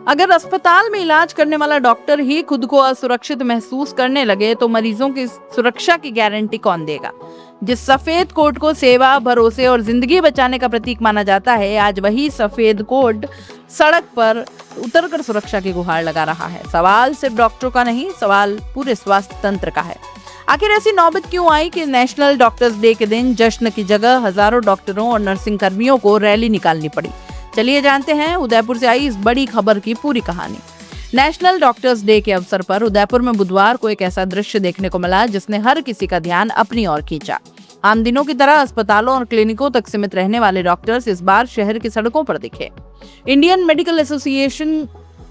अगर अस्पताल में इलाज करने वाला डॉक्टर ही खुद को असुरक्षित महसूस करने लगे तो मरीजों की सुरक्षा की गारंटी कौन देगा। जिस सफेद कोट को सेवा, भरोसे और जिंदगी बचाने का प्रतीक माना जाता है, आज वही सफेद कोट सड़क पर उतरकर सुरक्षा की गुहार लगा रहा है। सवाल सिर्फ डॉक्टरों का नहीं, सवाल पूरे स्वास्थ्य तंत्र का है। आखिर ऐसी नौबत क्यों आई कि नेशनल डॉक्टर्स डे के दिन जश्न की जगह हजारों डॉक्टरों और नर्सिंग कर्मियों को रैली निकालनी पड़ी। चलिए जानते हैं उदयपुर से आई इस बड़ी खबर की पूरी कहानी। नेशनल डॉक्टर्स डे के अवसर पर उदयपुर में बुधवार को एक ऐसा दृश्य देखने को मिला जिसने हर किसी का ध्यान अपनी ओर खींचा। आम दिनों की तरह अस्पतालों और क्लिनिकों तक सीमित रहने वाले डॉक्टर्स इस बार शहर की सड़कों पर दिखे। इंडियन मेडिकल एसोसिएशन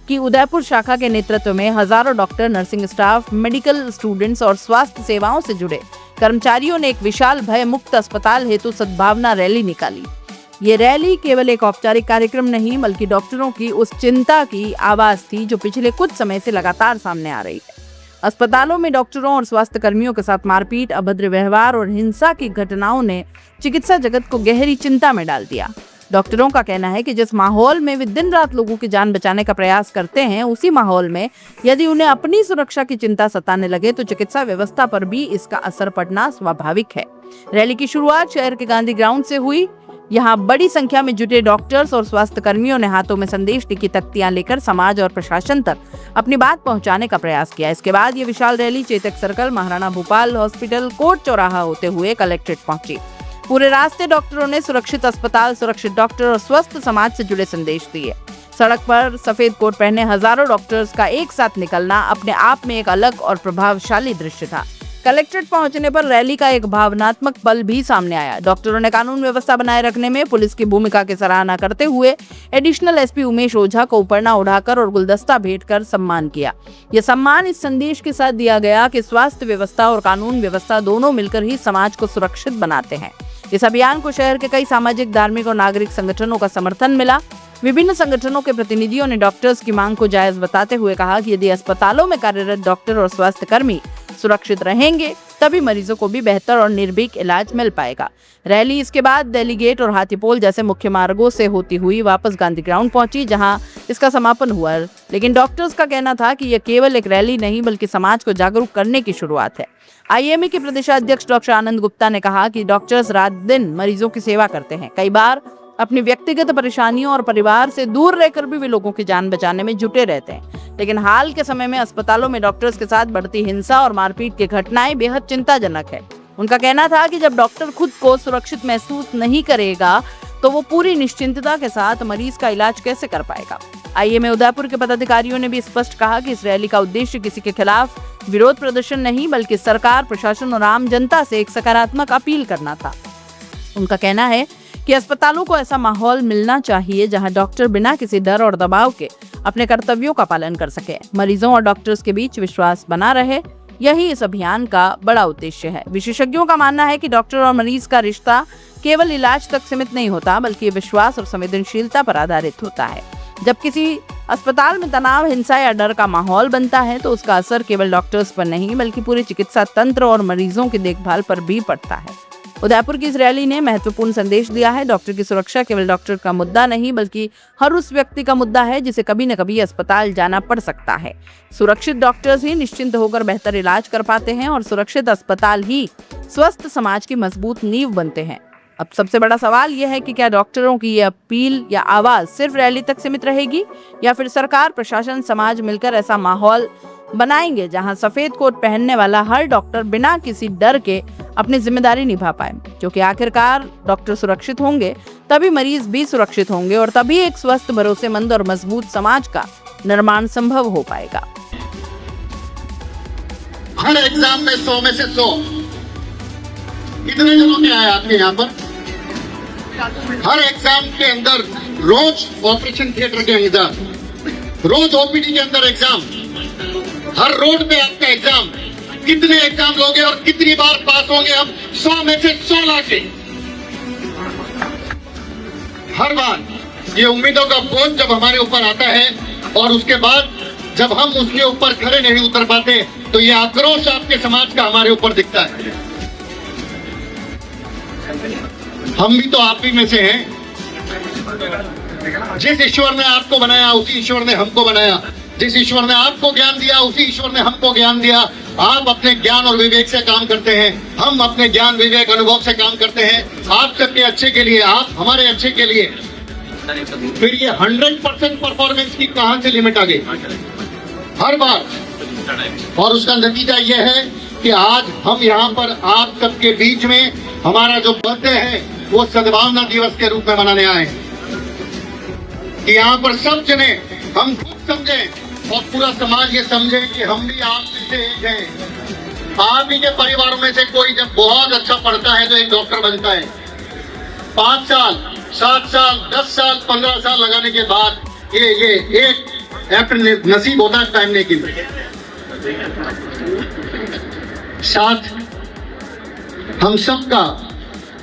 की उदयपुर शाखा के नेतृत्व में हजारों doctor, nursing staff, medical students और स्वास्थ्य सेवाओं से जुड़े कर्मचारियों ने एक विशाल भय मुक्त अस्पताल हेतु सद्भावना रैली निकाली। ये रैली केवल एक औपचारिक कार्यक्रम नहीं बल्कि डॉक्टरों की उस चिंता की आवाज थी जो पिछले कुछ समय से लगातार सामने आ रही है। अस्पतालों में डॉक्टरों और स्वास्थ्य कर्मियों के साथ मारपीट, अभद्र व्यवहार और हिंसा की घटनाओं ने चिकित्सा जगत को गहरी चिंता में डाल दिया। डॉक्टरों का कहना है कि जिस माहौल में वे दिन रात लोगों की जान बचाने का प्रयास करते हैं, उसी माहौल में यदि उन्हें अपनी सुरक्षा की चिंता सताने लगे तो चिकित्सा व्यवस्था पर भी इसका असर पड़ना स्वाभाविक है। रैली की शुरुआत शहर के गांधी ग्राउंड से हुई। यहाँ बड़ी संख्या में जुटे डॉक्टर्स और स्वास्थ्य कर्मियों ने हाथों में संदेश की तख्तियां लेकर समाज और प्रशासन तक अपनी बात पहुंचाने का प्रयास किया। इसके बाद ये विशाल rally Chetak circle, Maharana Bhupal hospital, court चौराहा होते हुए कलेक्ट्रेट पहुंची। पूरे रास्ते डॉक्टरों ने सुरक्षित अस्पताल, सुरक्षित डॉक्टर और स्वस्थ समाज से जुड़े संदेश दिए। सड़क पर सफेद कोट पहने हजारों डॉक्टर्स का एक साथ निकलना अपने आप में एक अलग और प्रभावशाली दृश्य था। कलेक्ट्रेट पहुंचने पर रैली का एक भावनात्मक पल भी सामने आया। डॉक्टरों ने कानून व्यवस्था बनाए रखने में पुलिस की भूमिका की सराहना करते हुए एडिशनल एसपी उमेश ओझा को उपरना उड़ाकर और गुलदस्ता भेंट कर सम्मान किया। यह सम्मान इस संदेश के साथ दिया गया कि स्वास्थ्य व्यवस्था और कानून व्यवस्था दोनों मिलकर ही समाज को सुरक्षित बनाते हैं। इस अभियान को शहर के कई सामाजिक, धार्मिक और नागरिक संगठनों का समर्थन मिला। विभिन्न संगठनों के प्रतिनिधियों ने डॉक्टर्स की मांग को जायज बताते हुए कहा कि यदि अस्पतालों में कार्यरत डॉक्टर और स्वास्थ्य कर्मी सुरक्षित रहेंगे तभी मरीजों को भी बेहतर और निर्भीक इलाज मिल पाएगा। रैली इसके बाद दिल्ली गेट और हाथीपोल जैसे मुख्य मार्गों से होती हुई वापस गांधी ग्राउंड पहुंची, जहां इसका समापन हुआ। लेकिन डॉक्टर्स का कहना था कि यह केवल एक रैली नहीं बल्कि समाज को जागरूक करने की शुरुआत है। आईएमए के प्रदेशाध्यक्ष डॉक्टर आनंद गुप्ता ने कहा कि डॉक्टर्स रात दिन मरीजों की सेवा करते हैं। कई बार अपनी व्यक्तिगत परेशानियों और परिवार से दूर रहकर भी वे लोगों की जान बचाने में जुटे रहते हैं। लेकिन हाल के समय में अस्पतालों में डॉक्टर्स के साथ बढ़ती हिंसा और मारपीट की घटनाएं बेहद चिंताजनक है। उनका कहना था कि जब डॉक्टर खुद को सुरक्षित महसूस नहीं करेगा तो वो पूरी निश्चिंतता के साथ मरीज का इलाज कैसे कर पाएगा। आईएमए उदयपुर के पदाधिकारियों ने भी स्पष्ट कहा कि इस रैली का उद्देश्य किसी के खिलाफ विरोध प्रदर्शन नहीं बल्कि सरकार, प्रशासन और आम जनता से एक सकारात्मक अपील करना था। उनका कहना है कि अस्पतालों को ऐसा माहौल मिलना चाहिए जहां डॉक्टर बिना किसी डर और दबाव के अपने कर्तव्यों का पालन कर सके। मरीजों और डॉक्टर्स के बीच विश्वास बना रहे, यही इस अभियान का बड़ा उद्देश्य है। विशेषज्ञों का मानना है कि डॉक्टर और मरीज का रिश्ता केवल इलाज तक सीमित नहीं होता बल्कि विश्वास और संवेदनशीलता पर आधारित होता है। जब किसी अस्पताल में तनाव, हिंसा या डर का माहौल बनता है तो उसका असर केवल डॉक्टर्स पर नहीं बल्कि पूरे चिकित्सा तंत्र और मरीजों की देखभाल पर भी पड़ता है। उदयपुर की इस रैली ने महत्वपूर्ण संदेश दिया है। डॉक्टर की सुरक्षा केवल डॉक्टर का मुद्दा नहीं बल्कि हर उस व्यक्ति का मुद्दा है जिसे कभी न कभी अस्पताल जाना पड़ सकता है। सुरक्षित डॉक्टर्स ही निश्चिंत होकर बेहतर इलाज कर पाते हैं और सुरक्षित अस्पताल ही स्वस्थ समाज की मजबूत नींव बनते हैं। अब सबसे बड़ा सवाल यह है कि क्या डॉक्टरों की ये अपील या आवाज सिर्फ रैली तक सीमित रहेगी या फिर सरकार, प्रशासन, समाज मिलकर ऐसा माहौल बनाएंगे जहां सफेद कोट पहनने वाला हर डॉक्टर बिना किसी डर के अपनी जिम्मेदारी निभा पाए। क्योंकि आखिरकार डॉक्टर सुरक्षित होंगे तभी मरीज भी सुरक्षित होंगे और तभी एक स्वस्थ, भरोसेमंद और मजबूत समाज का निर्माण संभव हो पाएगा। हर एग्जाम में 100 में से 100 कितने जनों के आए आदमी यहाँ पर? हर एग्जाम के अंदर रोज ऑपरेशन थिएटर के अंदर, रोज ओपीडी के अंदर एग्जाम, हर रोड पे आपका एग्जाम। कितने एग्जाम लोगे और कितनी बार पास होंगे हम? 100 में से 100 लाके। हर बार ये उम्मीदों का बोझ जब हमारे ऊपर आता है और उसके बाद जब हम उसके ऊपर खड़े नहीं उतर पाते तो ये आक्रोश आपके समाज का हमारे ऊपर दिखता है। हम भी तो आप ही में से हैं। जिस ईश्वर ने आपको बनाया उसी ईश्वर ने हमको बनाया, जिस ईश्वर ने आपको ज्ञान दिया उसी ईश्वर ने हमको ज्ञान दिया। आप अपने ज्ञान और विवेक से काम करते हैं, हम अपने ज्ञान विवेक अनुभव से काम करते हैं, आप सबके अच्छे के लिए, आप हमारे अच्छे के लिए। फिर ये 100% परफॉर्मेंस की कहां से लिमिट आ गई हर बार? और उसका नतीजा ये है कि आज हम यहाँ पर आप सबके बीच में हमारा जो बर्थडे है वो सद्भावना दिवस के रूप में मनाने आए हैं कि यहाँ पर सब जने हम खुद समझें और पूरा समाज ये समझे कि हम भी आप जैसे एक हैं। आप ही के परिवारों में से कोई जब बहुत अच्छा पढ़ता है तो एक डॉक्टर बनता है। 5 साल 7 साल 10 साल 15 साल लगाने के बाद ये एक एक्ट नसीब होता है पहनने के लिए। साथ हम सबका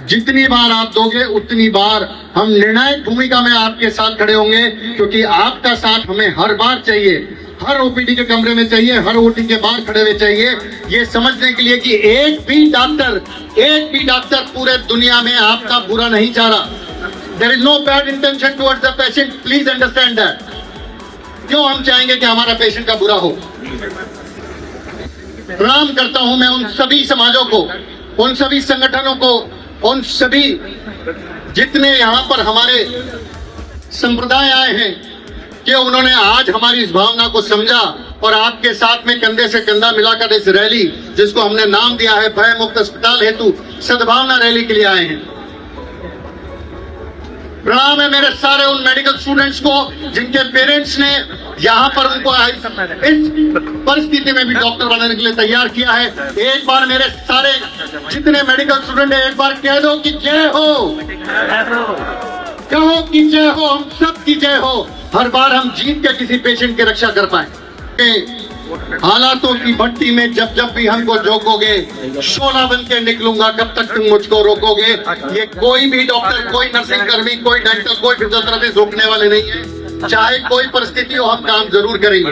जितनी बार आप दोगे उतनी बार हम निर्णायक भूमिका में आपके साथ खड़े होंगे, क्योंकि आपका साथ हमें हर बार चाहिए, हर ओपीडी के कमरे में चाहिए, हर ओटी के बाहर खड़े हुए चाहिए, ये समझने के लिए कि एक भी डॉक्टर पूरे दुनिया में आपका बुरा नहीं चाह रहा। There is no bad intention towards the patient, please understand that. क्यों हम चाहेंगे कि हमारा पेशेंट का बुरा हो? प्रणाम करता हूं मैं उन सभी समाजों को, उन सभी संगठनों को, उन सभी जितने यहाँ पर हमारे संप्रदाय आए हैं कि उन्होंने आज हमारी इस भावना को समझा और आपके साथ में कंधे से कंधा मिलाकर इस रैली, जिसको हमने नाम दिया है भय मुक्त अस्पताल हेतु सद्भावना रैली, के लिए आए हैं। प्रणाम है मेरे सारे उन मेडिकल स्टूडेंट्स को जिनके पेरेंट्स ने यहाँ पर उनको इस परिस्थिति में भी डॉक्टर बनाने के लिए तैयार किया है। एक बार मेरे सारे जितने मेडिकल स्टूडेंट हैं एक बार कह दो कि जय हो, कहो कि जय हो, हम सब की जय हो। हर बार हम जीत के किसी पेशेंट की रक्षा कर पाए। हालातों की भट्टी में जब जब भी हमको जोकोगे, शोला बन के निकलूंगा, कब तक तुम मुझको रोकोगे। ये कोई भी डॉक्टर, कोई नर्सिंग कर्मी, कोई डेंटल, कोई फिजियोथेरेपिस्ट रोकने वाले नहीं है। चाहे कोई परिस्थिति हो, हम काम जरूर करेंगे।